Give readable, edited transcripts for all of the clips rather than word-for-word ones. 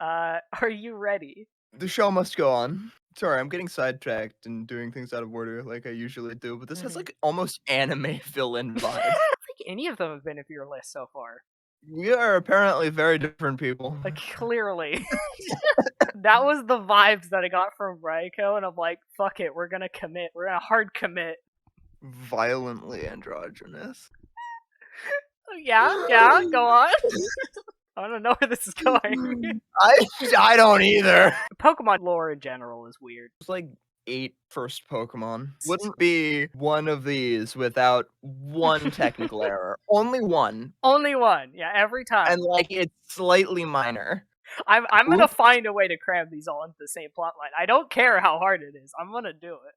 Are you ready? The show must go on. Sorry, I'm getting sidetracked and doing things out of order like I usually do, but this has, Mhm. like, almost anime villain I vibes. think any of them have been of your list so far. We are apparently very different people. Like, clearly. That was the vibes that I got from Raikou, and I'm like, fuck it, we're gonna commit. We're gonna hard commit. Violently androgynous. Yeah, go on. I don't know where this is going. I don't either. Pokemon lore in general is weird. It's like 8 first Pokemon. Wouldn't be one of these without one technical error. Only one, Only one, yeah, every time. and, like, it's slightly minor. I'm gonna Oops. find a way to cram these all into the same plotline. I don't care how hard it is. I'm gonna do it.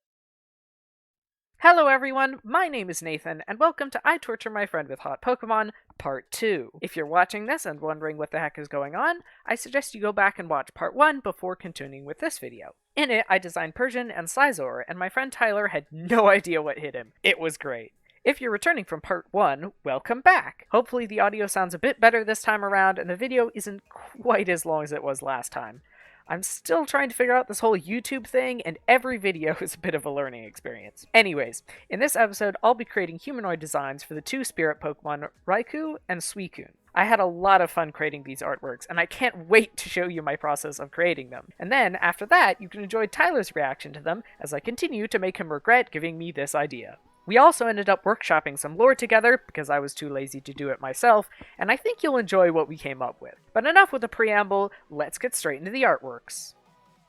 Hello everyone, my name is Nathan, and welcome to I Torture My Friend with Hot Pokémon, Part 2. If you're watching this and wondering what the heck is going on, I suggest you go back and watch Part 1 before continuing with this video. In it, I designed Persian and Sizor, and my friend Tyler had no idea what hit him. It was great. If you're returning from Part 1, welcome back! Hopefully the audio sounds a bit better this time around, and the video isn't quite as long as it was last time. I'm still trying to figure out this whole YouTube thing, and every video is a bit of a learning experience. Anyways, in this episode, I'll be creating humanoid designs for the two spirit Pokemon, Raikou and Suicune. I had a lot of fun creating these artworks, and I can't wait to show you my process of creating them. And then, after that, you can enjoy Tyler's reaction to them as I continue to make him regret giving me this idea. We also ended up workshopping some lore together, because I was too lazy to do it myself, and I think you'll enjoy what we came up with. But enough with the preamble, let's get straight into the artworks.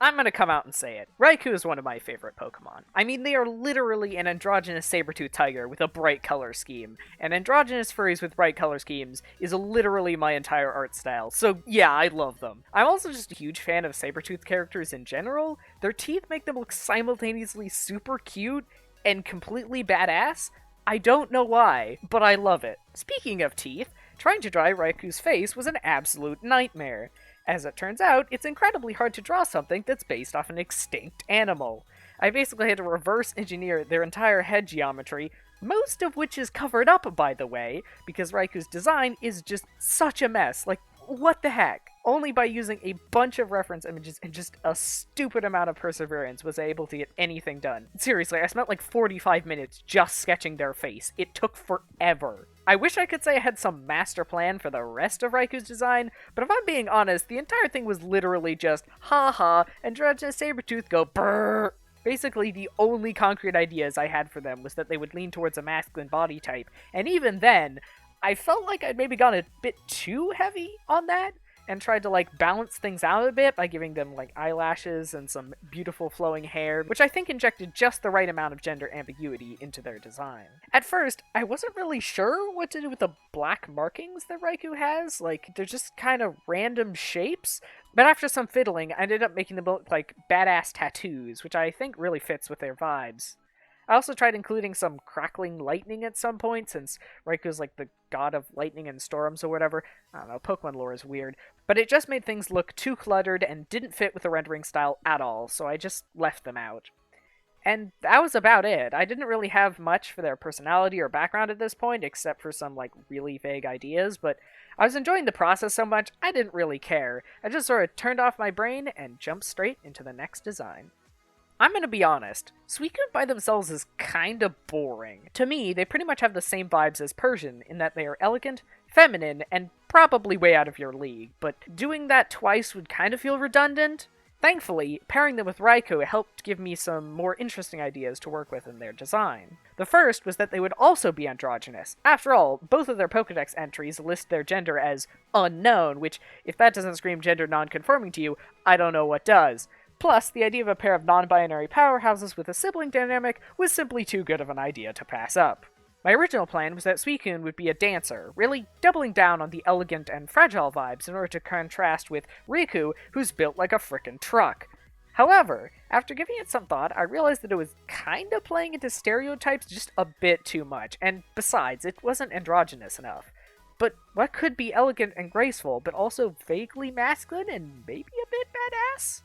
I'm gonna come out and say it. Raikou is one of my favorite Pokemon. I mean, they are literally an androgynous saber-tooth tiger with a bright color scheme, and androgynous furries with bright color schemes is literally my entire art style, so yeah, I love them. I'm also just a huge fan of saber-tooth characters in general. Their teeth make them look simultaneously super cute and completely badass. I don't know why, but I love it. Speaking of teeth, trying to draw Raikou's face was an absolute nightmare. As it turns out, it's incredibly hard to draw something that's based off an extinct animal. I basically had to reverse engineer their entire head geometry, most of which is covered up, by the way, because Raikou's design is just such a mess. Like, what the heck? Only by using a bunch of reference images and just a stupid amount of perseverance was I able to get anything done. Seriously, I spent like 45 minutes just sketching their face. It took forever. I wish I could say I had some master plan for the rest of Raikou's design, but if I'm being honest, the entire thing was literally just, haha, androgynous sabertooth go brrrr. Basically, the only concrete ideas I had for them was that they would lean towards a masculine body type, and even then, I felt like I'd maybe gone a bit too heavy on that, and tried to like balance things out a bit by giving them like eyelashes and some beautiful flowing hair, which I think injected just the right amount of gender ambiguity into their design. At first, I wasn't really sure what to do with the black markings that Raikou has, like they're just kind of random shapes, but after some fiddling, I ended up making them look like badass tattoos, which I think really fits with their vibes. I also tried including some crackling lightning at some point, since Raikou's like the god of lightning and storms or whatever. I don't know, Pokemon lore is weird. But it just made things look too cluttered and didn't fit with the rendering style at all, so I just left them out. And that was about it. I didn't really have much for their personality or background at this point, except for some like really vague ideas, but I was enjoying the process so much, I didn't really care. I just sort of turned off my brain and jumped straight into the next design. I'm gonna be honest, Suicune by themselves is kinda boring. To me, they pretty much have the same vibes as Persian, in that they are elegant, feminine, and probably way out of your league, but doing that twice would kinda feel redundant. Thankfully, pairing them with Raikou helped give me some more interesting ideas to work with in their design. The first was that they would also be androgynous. After all, both of their Pokedex entries list their gender as unknown, which, if that doesn't scream gender non-conforming to you, I don't know what does. Plus, the idea of a pair of non-binary powerhouses with a sibling dynamic was simply too good of an idea to pass up. My original plan was that Suicune would be a dancer, really doubling down on the elegant and fragile vibes in order to contrast with Raikou, who's built like a frickin' truck. However, after giving it some thought, I realized that it was kinda playing into stereotypes just a bit too much, and besides, it wasn't androgynous enough. But what could be elegant and graceful, but also vaguely masculine and maybe a bit badass?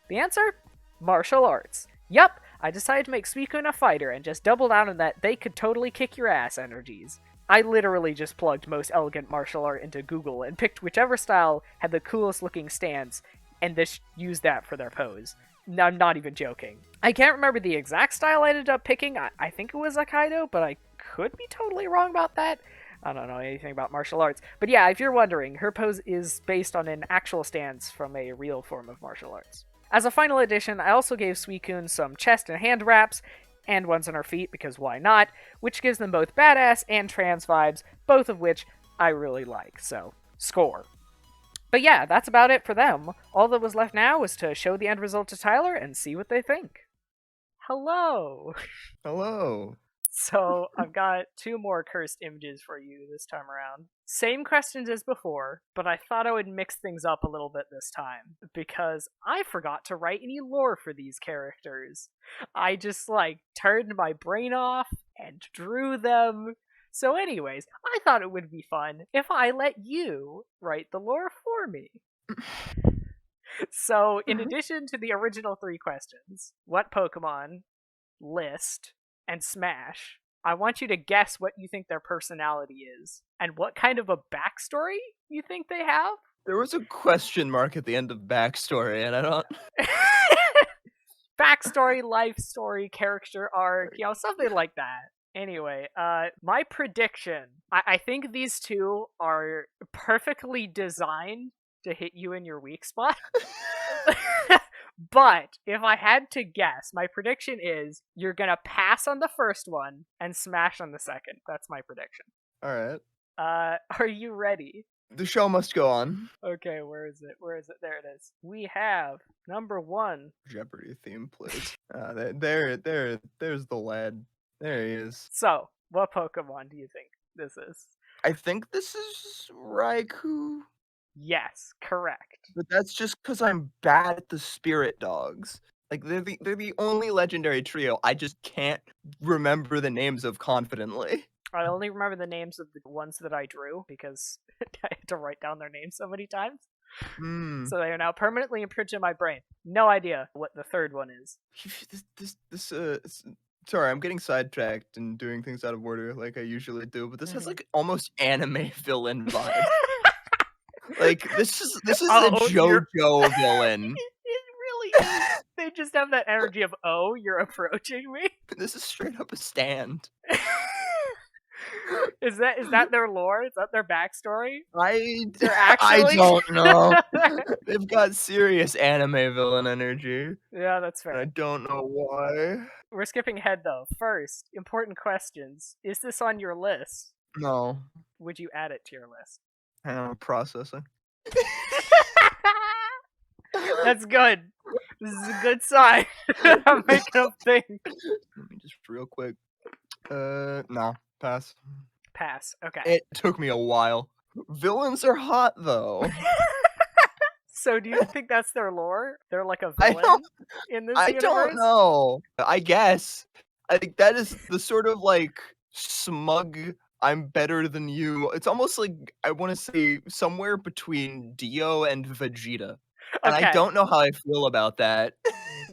The answer? Martial arts. Yup, I decided to make Suicune a fighter and just double down on that they could totally kick your ass energies. I literally just plugged most elegant martial art into Google and picked whichever style had the coolest looking stance and just used that for their pose. No, I'm not even joking. I can't remember the exact style I ended up picking. I think it was Aikido, but I could be totally wrong about that. I don't know anything about martial arts. But yeah, if you're wondering, her pose is based on an actual stance from a real form of martial arts. As a final addition, I also gave Suicune some chest and hand wraps, and ones on her feet, because why not, which gives them both badass and trans vibes, both of which I really like, so score. But yeah, that's about it for them. All that was left now was to show the end result to Tyler and see what they think. Hello! Hello. So, I've got 2 more cursed images for you this time around. Same questions as before, but I thought I would mix things up a little bit this time, because I forgot to write any lore for these characters. I just, turned my brain off and drew them. So anyways, I thought it would be fun if I let you write the lore for me. So, in addition to the original 3 questions, what Pokemon, list, and Smash, I want you to guess what you think their personality is, and what kind of a backstory you think they have. There was a question mark at the end of backstory, and I don't... Backstory, life story, character arc, something like that. Anyway, my prediction, I think these 2 are perfectly designed to hit you in your weak spot. But if I had to guess, my prediction is you're gonna pass on the first one and smash on the second. That's my prediction. Alright. Are you ready? The show must go on. Okay, where is it? Where is it? There it is. We have number 1. Jeopardy theme, please. There's the lad. There he is. So, what Pokemon do you think this is? I think this is Raikou. Yes, correct. But that's just because I'm bad at the spirit dogs. They're the only legendary trio I just can't remember the names of confidently. I only remember the names of the ones that I drew because I had to write down their names so many times. So they are now permanently imprinted in my brain. No idea what the third one is. Sorry, I'm getting sidetracked and doing things out of order like I usually do, but this has almost anime villain vibes. This is a JoJo villain. It really is. They just have that energy of, oh, you're approaching me? This is straight up a stand. Is that their lore? Is that their backstory? I don't know. They've got serious anime villain energy. Yeah, that's fair. And I don't know why. We're skipping ahead though. First, important questions. Is this on your list? No. Would you add it to your list? Hang on, processing. That's good. This is a good sign. I'm making up things. Let me just real quick. No. Pass. Pass. Okay. It took me a while. Villains are hot though. So do you think that's their lore? They're like a villain in this universe? I don't know. I guess. I think that is the sort of smug, I'm better than you. It's almost like I want to say somewhere between Dio and Vegeta. And I don't know how I feel about that.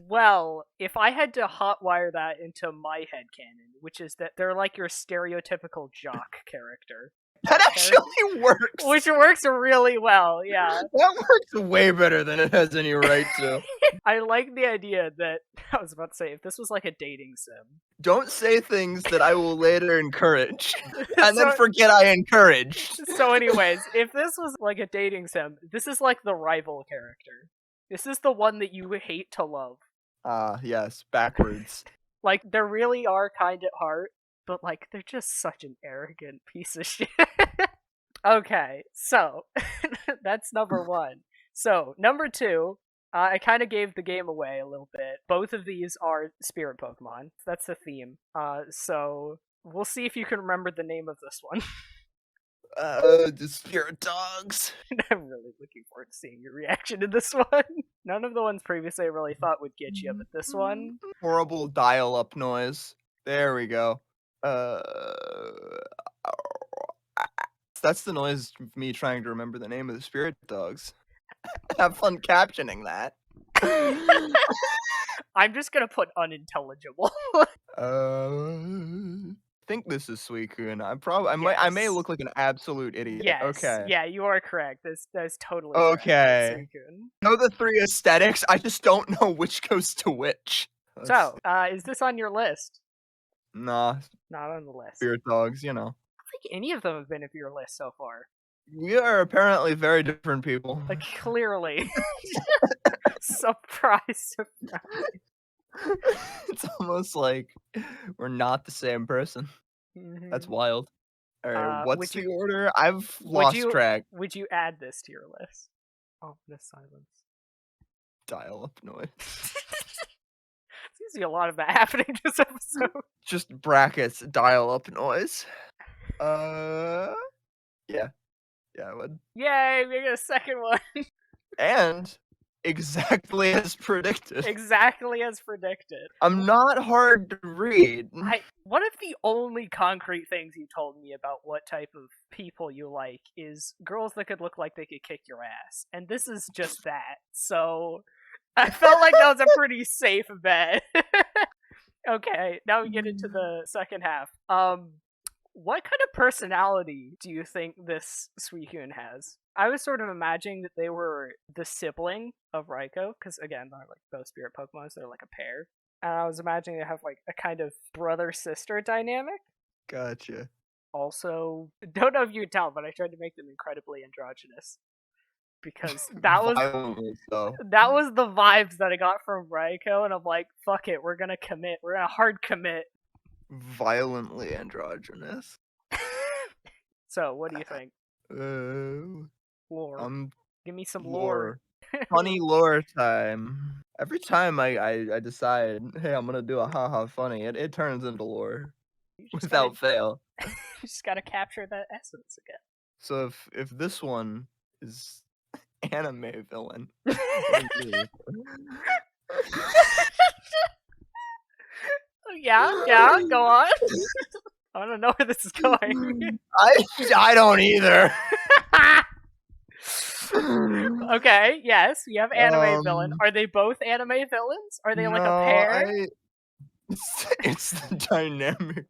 Well, if I had to hotwire that into my headcanon, which is that they're like your stereotypical jock character. That actually works! Which works really well, yeah. That works way better than it has any right to. I like the idea that, I was about to say, if this was like a dating sim. Don't say things that I will later encourage, and then forget I encouraged. So anyways, if this was like a dating sim, this is like the rival character. This is the one that you hate to love. Yes, backwards. They really are kind at heart, but they're just such an arrogant piece of shit. Okay, so that's number 1. So number 2, I kind of gave the game away a little bit. Both of these are spirit Pokemon. That's the theme. So we'll see if you can remember the name of this one. The spirit dogs. I'm really looking forward to seeing your reaction to this one. None of the ones previously I really thought would get you, but this one... Horrible dial-up noise. There we go. That's the noise of me trying to remember the name of the spirit dogs. Have fun captioning that. I'm just gonna put unintelligible. think this is Suicune. I may Yes. look like an absolute idiot. Yes. Okay. Yeah, you are correct. That's totally correct. That's Okay. Suicune. I know the three aesthetics. I just don't know which goes to which. So, is this on your list? Nah, Not on the list. spirit dogs, you know. I don't think any of them have been on your list so far. We are apparently very different people. Like, clearly. Surprise. It's almost like we're not the same person. That's Mhm. wild. Alright, what's Would the you order? I've would lost you track. would you add this to your list? Ominous silence. Dial-up noise. Seems to be a lot of that happening this episode. Just brackets, dial-up noise. Yeah. Yeah, I would. Yay, we get a second one. And exactly as predicted. Exactly as predicted. I'm not hard to read. One of the only concrete things you told me about what type of people you like is girls that could look like they could kick your ass. And this is just that. So I felt like that was a pretty safe bet. Okay, now we get into the second half. What kind of personality do you think this Suicune has? I was sort of imagining that they were the sibling of Raikou, because again, they're like both spirit Pokemon, so they're like a pair. And I was imagining they have like a kind of brother-sister dynamic. Gotcha. Also, don't know if you can tell, but I tried to make them incredibly androgynous. Because that was Violently so. that was the vibes that I got from Raikou, and I'm like, fuck it, we're gonna commit. We're gonna hard commit. Violently androgynous. So, what do you think? Lore. I'm Give me some lore. Funny lore time. Every time I decide, hey, I'm gonna do a haha funny, it turns into lore. Without fail. You just gotta capture that essence again. So if this one is anime villain. Yeah, go on. I don't know where this is going. I don't either. Okay, yes, we have anime villain. Are they both anime villains? Are they like a pair? It's the dynamic.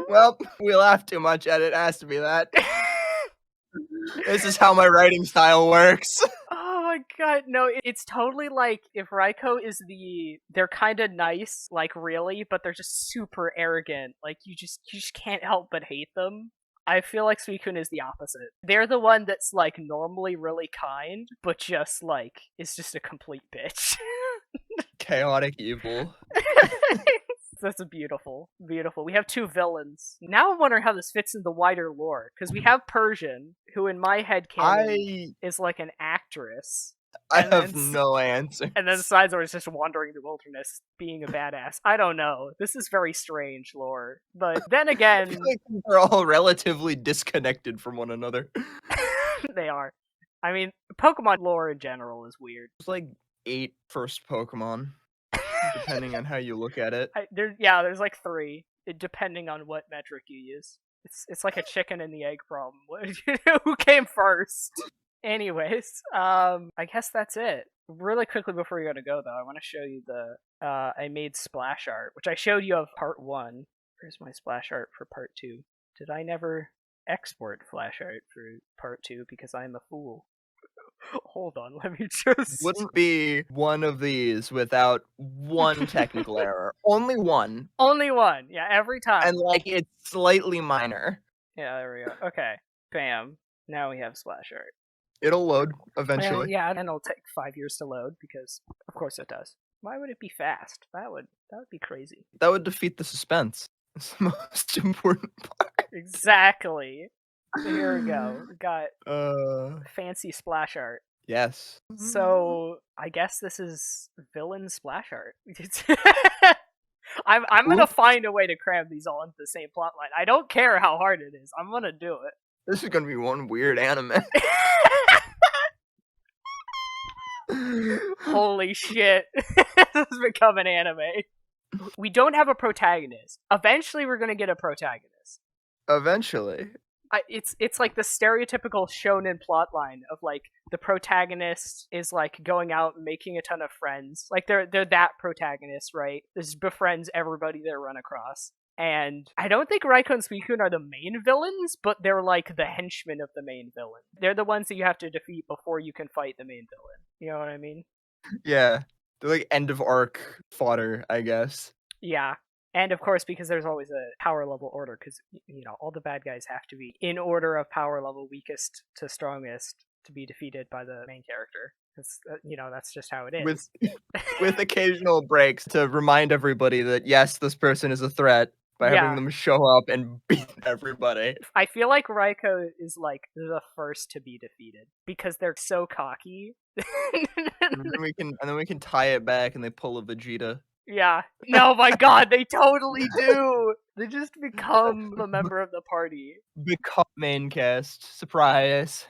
Well, we laugh too much at it. It has to be that. This is how my writing style works. Oh my god, no, it's totally like if Raikou is they're kind of nice, like really, but they're just super arrogant. Like you just can't help but hate them. I feel like Suicune is the opposite. They're the one that's like normally really kind, but just like is just a complete bitch. Chaotic evil. That's a beautiful. We have two villains. Now I'm wondering how this fits in the wider lore, because we have Persian, who in my head canon is like an actress. I have no answer. And then Sizor is just wandering the wilderness, being a badass. I don't know. This is very strange lore. But then again, I feel like they're all relatively disconnected from one another. They are. I mean, Pokemon lore in general is weird. There's like 8 first Pokemon. Depending on how you look at it. There's like 3, depending on what metric you use. It's like a chicken and the egg problem. Who came first? Anyways, I guess that's it. Really quickly before we gotta go though, I want to show you I made splash art, which I showed you of part 1. Where's my splash art for part 2? Did I never export flash art for part 2 because I'm a fool? Hold on, let me just... Wouldn't be one of these without one technical error. Only one. Only one, yeah, every time. And like, it's slightly minor. Yeah, there we go. Okay, bam. Now we have splash art. It'll load, eventually. Yeah, and it'll take 5 years to load, because of course it does. Why would it be fast? That would be crazy. That would defeat the suspense. It's the most important part. Exactly. So here we go. We got fancy splash art. Yes. So I guess this is villain splash art. I'm gonna find a way to cram these all into the same plot line. I don't care how hard it is. I'm gonna do it. This is gonna be one weird anime. Holy shit. This has become an anime. We don't have a protagonist. Eventually we're gonna get a protagonist. Eventually. It's like the stereotypical shonen plotline of like the protagonist is like going out and making a ton of friends. Like they're that protagonist, right? This befriends everybody they run across. And I don't think Raikou and Suicune are the main villains, but they're like the henchmen of the main villain. They're the ones that you have to defeat before you can fight the main villain. You know what I mean? Yeah. They're like end of arc fodder, I guess. Yeah. And of course, because there's always a power level order, because, all the bad guys have to be in order of power level weakest to strongest to be defeated by the main character. That's just how it is. With occasional breaks to remind everybody that, yes, this person is a threat by having them show up and beat everybody. I feel like Raikou is like the first to be defeated because they're so cocky. and then we can tie it back and they pull a Vegeta. Yeah. No, my god, they totally do! They just become a member of the party. Become main cast. Surprise.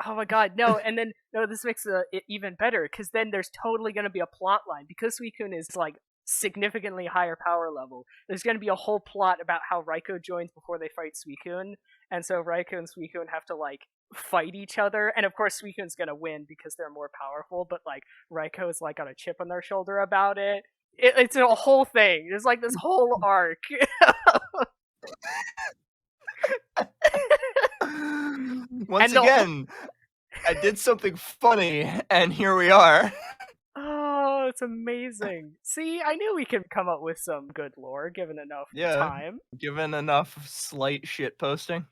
Oh my god, no, and then, this makes it even better, because then there's totally going to be a plot line, because Suicune is, like, significantly higher power level. There's going to be a whole plot about how Raikou joins before they fight Suicune, and so Raikou and Suicune have to, like, fight each other, and of course Suicune's going to win because they're more powerful, but, like, Raikou is, like, got a chip on their shoulder about it. It's a whole thing. There's like this whole arc. Once again, I did something funny, and here we are. Oh, it's amazing. See, I knew we could come up with some good lore, given enough time. Given enough slight shit posting.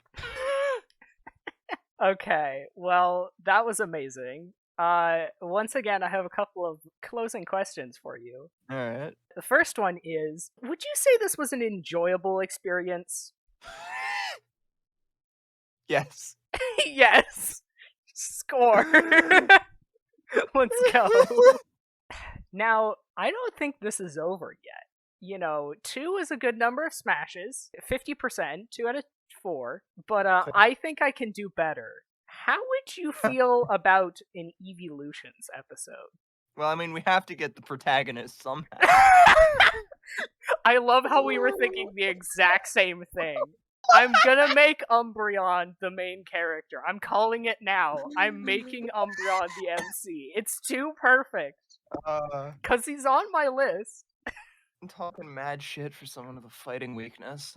Okay, well, that was amazing. Once again, I have a couple of closing questions for you. Alright. The first one is, would you say this was an enjoyable experience? Yes. Yes! Score! Let's go. Now, I don't think this is over yet. 2 is a good number of smashes, 50%, 2 out of 4, but I think I can do better. How would you feel about an Evolutions episode? Well, I mean, we have to get the protagonist somehow. I love how we were thinking the exact same thing. I'm gonna make Umbreon the main character. I'm calling it now. I'm making Umbreon the MC. It's too perfect. Because he's on my list. I'm talking mad shit for someone with a fighting weakness.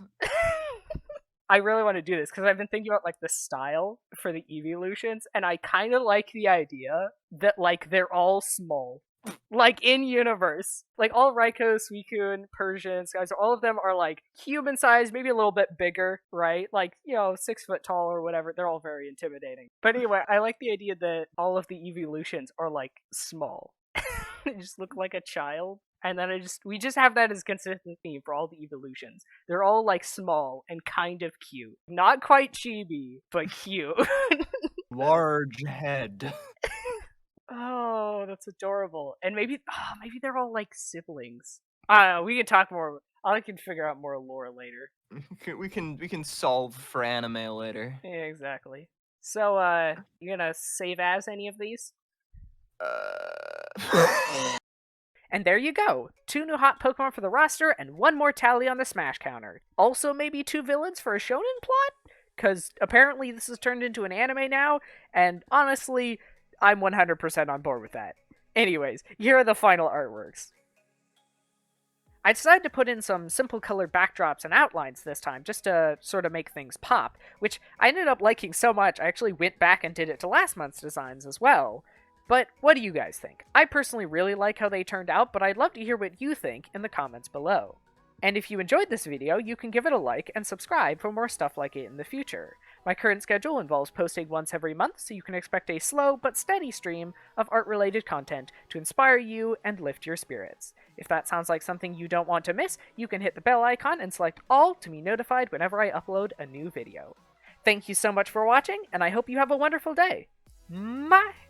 I really want to do this because I've been thinking about like the style for the Evolutions, and I kind of like the idea that like they're all small, like in universe, like all Raikou, Suicune, Persians, guys, all of them are like human size, maybe a little bit bigger, right? Like 6 foot tall or whatever. They're all very intimidating. But anyway, I like the idea that all of the Evolutions are like small. They just look like a child. And then we just have that as a consistent theme for all the Evolutions. They're all like small and kind of cute. Not quite chibi, but cute. Large head. Oh, that's adorable. And maybe they're all like siblings. I don't know, we can talk more. I can figure out more lore later. We can solve for anime later. Yeah, exactly. So, you gonna save as any of these? And there you go. 2 new hot Pokemon for the roster, and 1 more tally on the Smash counter. Also, maybe 2 villains for a shonen plot? Because apparently this has turned into an anime now, and honestly, I'm 100% on board with that. Anyways, here are the final artworks. I decided to put in some simple colored backdrops and outlines this time, just to sort of make things pop, which I ended up liking so much I actually went back and did it to last month's designs as well. But what do you guys think? I personally really like how they turned out, but I'd love to hear what you think in the comments below. And if you enjoyed this video, you can give it a like and subscribe for more stuff like it in the future. My current schedule involves posting once every month, so you can expect a slow but steady stream of art-related content to inspire you and lift your spirits. If that sounds like something you don't want to miss, you can hit the bell icon and select all to be notified whenever I upload a new video. Thank you so much for watching, and I hope you have a wonderful day. Bye!